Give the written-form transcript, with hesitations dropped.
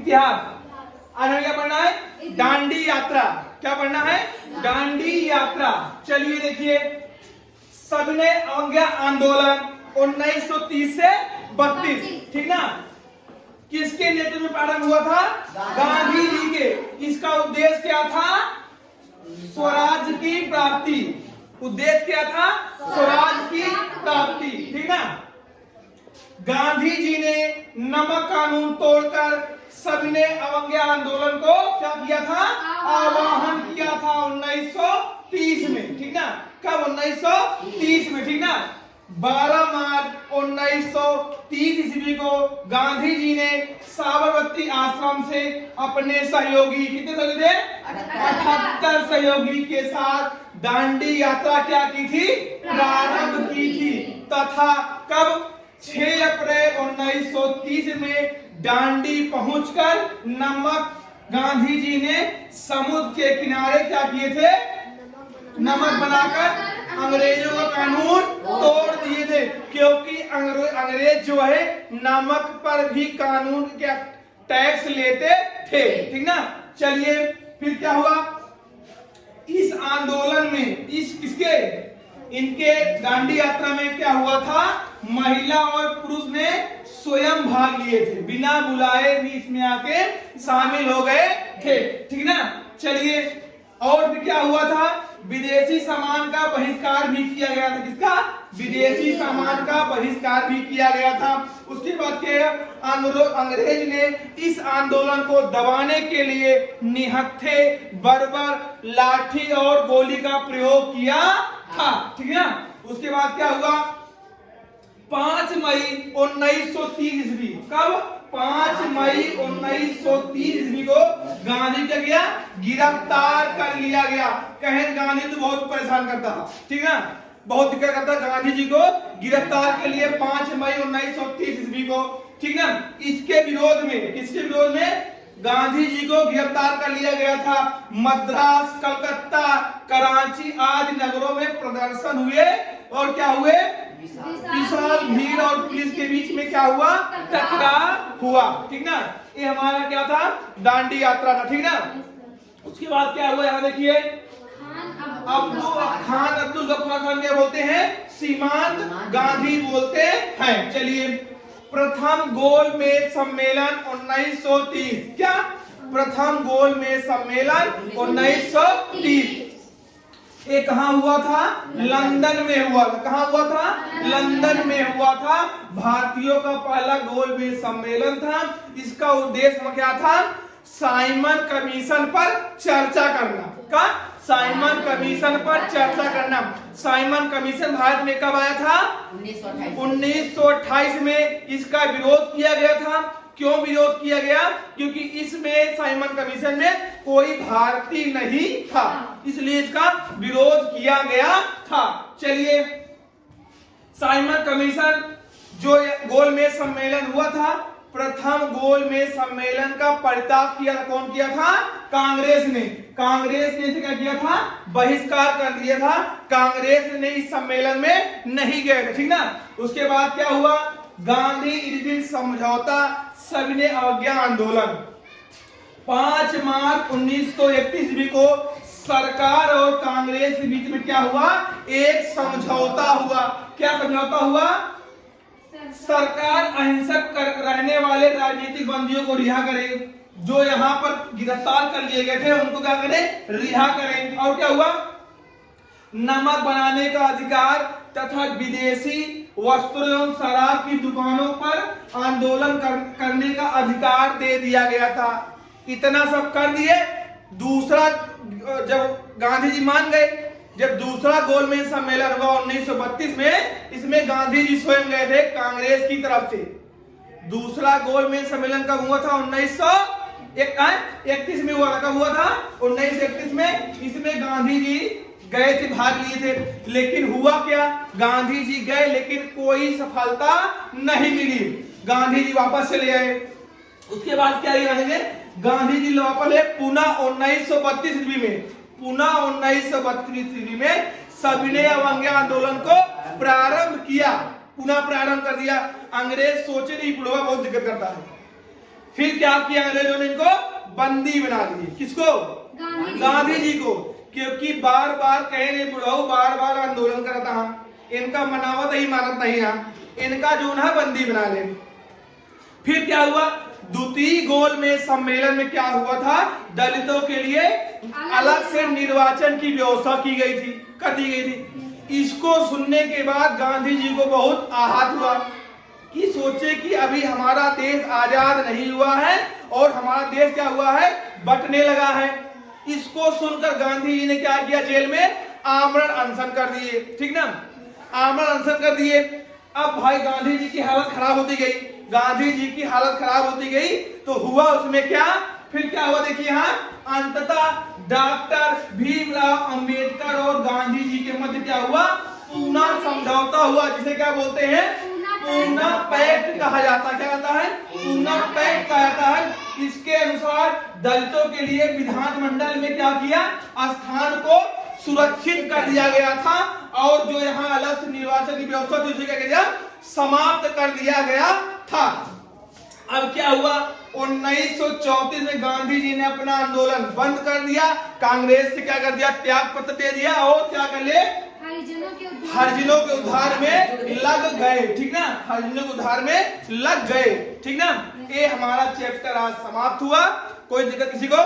इतिहास। आज हमें क्या पढ़ना है? दांडी यात्रा। क्या पढ़ना है? दांडी यात्रा। चलिए देखिए, सविनय अवज्ञा आंदोलन 1930 से 32, ठीक ना? किसके नेतृत्व में प्रारंभ हुआ था? गांधी जी के। इसका उद्देश्य क्या था? स्वराज की प्राप्ति। उद्देश्य क्या था? स्वराज की प्राप्ति, ठीक ना? गांधी जी ने नमक कानून तोड़कर सविनय अवज्ञा आंदोलन को क्या किया था? आह्वान किया था 1930 में, ठीक ना? कब? 1930 में, ठीक ना? 12 मार्च 1930 ईस्वी को गांधी जी ने साबरमती आश्रम से अपने सहयोगी, कितने सहयोगी थे? 78 सहयोगी के साथ दांडी यात्रा क्या की थी? प्रारंभ की थी। तथा कब? 6 अप्रैल 1930 में दांडी पहुंचकर नमक गांधी जी ने समुद्र के किनारे क्या किए थे? नमक बनाकर अंग्रेजों का कानून तोड़ दिए थे, क्योंकि अंग्रेज जो है नमक पर भी कानून क्या टैक्स लेते थे, ठीक ना? चलिए फिर क्या हुआ? इस आंदोलन में इनके दांडी यात्रा में क्या हुआ था? महिला और पुरुष ने स्वयं भाग लिए थे, बिना बुलाए भी इसमें आके शामिल हो गए थे, ठीक ना? चलिए, और भी क्या हुआ था? विदेशी सामान का बहिष्कार भी किया गया था। किसका? विदेशी सामान का बहिष्कार भी किया गया था। उसके बाद क्या? अंग्रेज ने इस आंदोलन को दबाने के लिए निहत्थे, बर्बर, लाठी और गोली का प्रयोग किया था, ठीक है ना? उसके बाद क्या हुआ? 5 मई 1930 ईस्वी। कब? 5 मई 1930 ईस्वी को गांधी क्या किया? गिरफ्तार कर लिया गया। कहें गांधी तो बहुत परेशान करता था, ठीक है ना? बहुत दिक्कत करता। गांधी जी को गिरफ्तार के लिए 5 मई 1930 ईस्वी को, ठीक ना? इसके विरोध में, किसके विरोध में? गांधी जी को गिरफ्तार कर लिया गया था। मद्रास, कलकत्ता, कराची आदि नगरों में प्रदर्शन हुए और क्या हुए? विशाल भीड़ और पुलिस के बीच में क्या हुआ? टकराव हुआ, ठीक ना? ये हमारा क्या था? दांडी यात्रा था, ठीक ना? उसके बाद क्या हुआ? यहाँ देखिए, अब्दुल गफ्फार खान क्या बोलते हैं? सीमांत गांधी बोलते हैं। चलिए, प्रथम गोलमेज सम्मेलन 1930। क्या? प्रथम गोलमेज सम्मेलन 1930। ये कहाँ हुआ था? लंदन में हुआ था। कहाँ हुआ था? लंदन में हुआ था। भारतीयों का पहला गोलमेज सम्मेलन था। इसका उद्देश्य क्या था? साइमन कमीशन पर चर्चा करना। का? साइमन कमीशन पर चर्चा करना। साइमन कमीशन भारत में कब आया था? 1928 में इसका विरोध किया गया था। क्यों विरोध किया गया? क्योंकि इसमें साइमन कमीशन में कोई भारतीय नहीं था, इसलिए इसका विरोध किया गया था। चलिए, साइमन कमीशन जो गोलमेज सम्मेलन हुआ था, प्रथम गोलमेज सम्मेलन का परित्याग किया, कौन किया था? कांग्रेस ने। कांग्रेस ने क्या किया था? बहिष्कार कर दिया था। कांग्रेस ने इस सम्मेलन में नहीं गए थे, ठीक ना? उसके बाद क्या हुआ? गांधी इरविन समझौता, सविनय अवज्ञा आंदोलन। 5 मार्च 1931 ईस्वी को सरकार और कांग्रेस के बीच में क्या हुआ? एक समझौता हुआ। क्या समझौता हुआ? सरकार अहिंसक रहने वाले राजनीतिक बंदियों को रिहा करे। जो यहाँ पर गिरफ्तार कर लिए गए थे उनको क्या करें? रिहा करें। और क्या हुआ? नमक बनाने का अधिकार तथा विदेशी वस्त्रों एवं शराब की दुकानों पर आंदोलन करने का अधिकार दे दिया गया था। इतना सब कर दिए। दूसरा, जब गांधी जी मान गए, जब दूसरा गोलमेज सम्मेलन हुआ 1932 में, इसमें गांधी जी स्वयं गए थे कांग्रेस की तरफ से। दूसरा गोलमेज सम्मेलन कब हुआ था? 1931 में हुआ था। कब हुआ था? 1931 में। इसमें गांधी जी गए थे, भाग लिए थे। लेकिन हुआ क्या? गांधी जी गए लेकिन कोई सफलता नहीं मिली। गांधी जी वापस चले आए। उसके बाद क्या हुआ? गांधी जी वापस आए पुनः 1932 ईस्वी में। पुनः 1932 ईस्वी में सविनय अवज्ञा आंदोलन को प्रारंभ किया, पुनः प्रारंभ कर दिया। अंग्रेज सोचे नहीं, बुढ़वा बहुत दिक्कत करता है। फिर क्या किया अंग्रेजों ने? इनको बंदी बना दिए। किसको? गांधी जी को। क्योंकि बार बार कहे नहीं बुढ़ाऊ, बार बार आंदोलन करता है, इनका मनावत ही मानत नहीं है, इनका जो ना बंदी बना ले। फिर क्या हुआ? द्वितीय गोल में सम्मेलन में क्या हुआ था? दलितों के लिए अलग से निर्वाचन की व्यवस्था की गई थी, कर दी गई थी। इसको सुनने के बाद गांधी जी को बहुत आहत हुआ कि सोचे कि अभी हमारा देश आजाद नहीं हुआ है और हमारा देश क्या हुआ है? बंटने लगा है। इसको सुनकर गांधी जी ने क्या किया? जेल में आमरण अनशन कर दिए। ठीक ना, आमरण अनशन कर दिए। अब भाई गांधी जी की हालत खराब होती गई, गांधी जी की हालत खराब होती गई तो हुआ उसमें क्या? फिर क्या हुआ देखिए यहाँ, अंततः डॉक्टर भीमराव अंबेडकर और गांधी जी के मध्य क्या हुआ? पूना समझौता हुआ, जिसे क्या बोलते हैं? पूना पैक्ट कहा जाता है। क्या कहता है? पूना पैक्ट कहा जाता है। इसके अनुसार दलितों के लिए विधानमंडल में क्या किया? स्थान को सुरक्षित कर दिया गया था और जो यहाँ अलग से निर्वाचन की व्यवस्था थी उसे क्या किया? समाप्त कर दिया गया था। अब क्या हुआ? 1934 में गांधी जी ने अपना आंदोलन बंद कर दिया, कांग्रेस से क्या कर दिया? त्याग पत्र दे दिया और क्या कर ले? हरिजनों के उद्धार में लग गए। ठीक ना, हरिजनों के उद्धार में लग गए। ठीक ना, ये हमारा चैप्टर आज समाप्त हुआ। कोई दिक्कत किसी को?